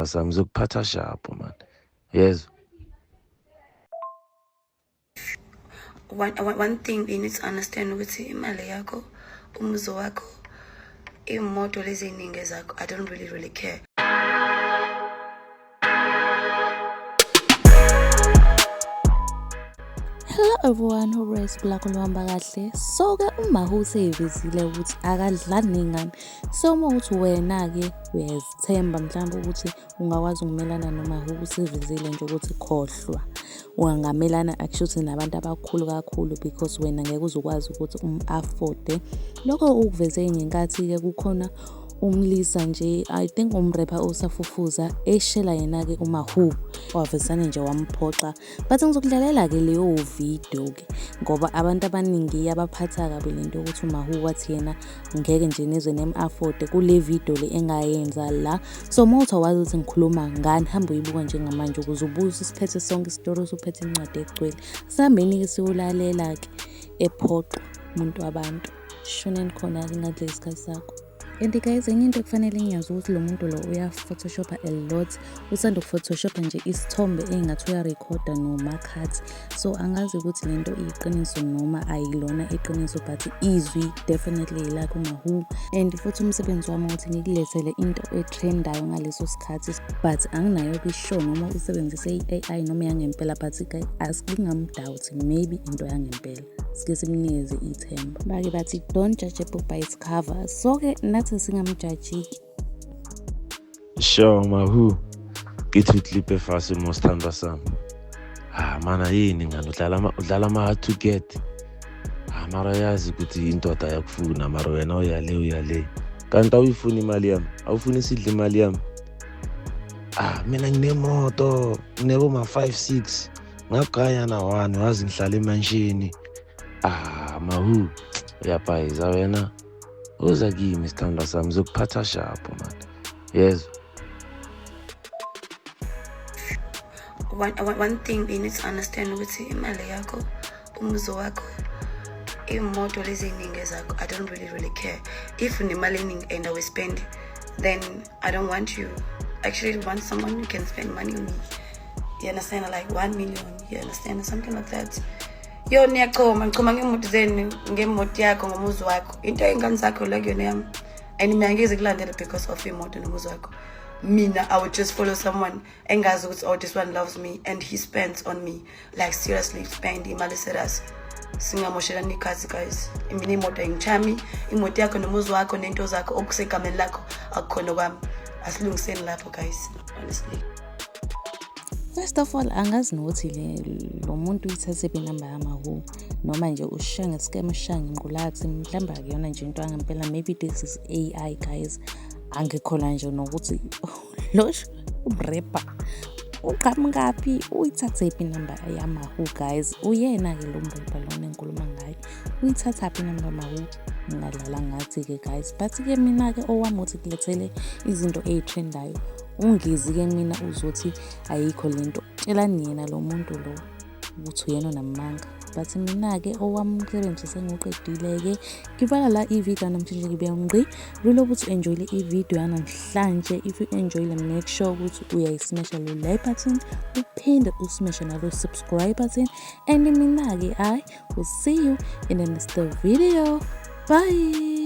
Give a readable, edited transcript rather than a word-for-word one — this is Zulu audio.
sami ngizokuphatha sharp man. Yes. One thing you need to understand ukuthi imali yakho, umuzi wakho, imoto lezi eziningi zakho, I don't really care. Hello everyone, always Black Olwamba kahle. So ke uMahu seyivezile ukuthi akadlali ngani. So mawuthi wena ke uyazithemba mhlawumbe ukuthi ungakwazi ukumelana noMahu usivezile nje ukuthi khohlwa. Ungamelana actually nabantu abakhulu kakhulu because wena ngeke uzokwazi ukuthi afford. Lokho ukuveze ngenkathi ke kukhona umlisa nje I think umrapper osafufuza eshela yena ke uMahu wavesana nje wamphoxa but ngizokudlalela ke leyo video ke ngoba abantu abaningi abaphatha kabi lento ukuthi uMahu wathi yena ngeke nje nezwe afford kule video le engayenza la. So mawuthi wazi ukuthi ngikhuluma ngani hamba uyibuka njengamanje ukuze ubuze isiphethe sonke isitori usuphethe incwadi egcwele sambeni ke siwulalela ke ephoqa umuntu wabantu shoneni khona ke ngadle isikhathi sakho. And guys, enye into kufanele ngiyazi ukuthi lo muntu lo uyaphotoshopa a lot. Usanda ukuphotoshopa nje isithombe engathi uyarecorda noma cut. So angazi ukuthi lento iyiqiniso noma ayilona iqiniso but izwi definitely like uMahu. And futhi umsebenzi wami ukuthi ngikulethele into etrendayo ngaleso sikhathi but anginayo ukisho noma usebenzise iAI noma yangempela but asingamdoubt maybe into yangempela. Sike simnikeze ithemba. Bake bathi don't judge a book by its cover. So ke nathi singamjudge. Sure Mahu. Ngithi uclip efasi mosithanda sami. Mana yini ngani udlala ama hard to get. Mara yazi ukuthi indoda yakufuna mara wena uyale. Kanti awuyifuni imali yami. Awufuni isidle imali yami. Mina nginemoto, nginebo ma 5-6. Ngagaya na 1 wazi ngihlala emanshini. Mahu uyaphayiza wena uza kimi sithanda sami ngizokuphatha sharp man. Yes. One thing you need to understand ukuthi imali yakho, umuzi wakho, imoto lezi eziningi zakho, I don't really care. If unemali eningi and I will spend, then I don't want you. Actually want someone who can spend money on me. You understand? Like 1 million, you understand? Something like that. Yo ngiyachoma ngemoto zenu ngemoto yakho ngomuzi wakho into engane zakho la kuyona yami and mina ngize kulandela because of imoto nomuzi wakho. Mina I would just follow someone engazi ukuthi oh this one loves me and he spends on me like seriously spend imali serious singamoshelana ikhazi guys. Mina imoto ayingichami imoto yakho nomuzi wakho nento zakho okusegameni lakho akukhona kwami asilungiseni lapho guys honestly. First of all, angazi nokuthi lo muntu uyithathe inamba yaMahu noma nje ushiya ngescam shanga ingqulathi mhlamba kuyona nje into angempela maybe this is AI guys. Angikhola nje nokuthi lo rapper uqhamukapi uyithathe inamba yaMahu guys. Uyena ke lo rapper lona enkuluma ngayo. Uyithatha inamba yaMahu ngadlala ngathi ke guys but ke mina ke owami uthi kulethele izinto ezitrendayo. Ungizi ke mina uzothi ayikho lento tshelani yena lo muntu lo ukuthi uyena namanga but mina ke owamsebenzi sengiqedile ke ngibala la ivideo namhlanje ngibuya ngqi really ukuthi enjoy le ivideo yanamhlanje. If you enjoy le make sure ukuthi uyayismash le like button uphinde usmash nalo subscribe button and mina ke I will see you in the next video. Bye.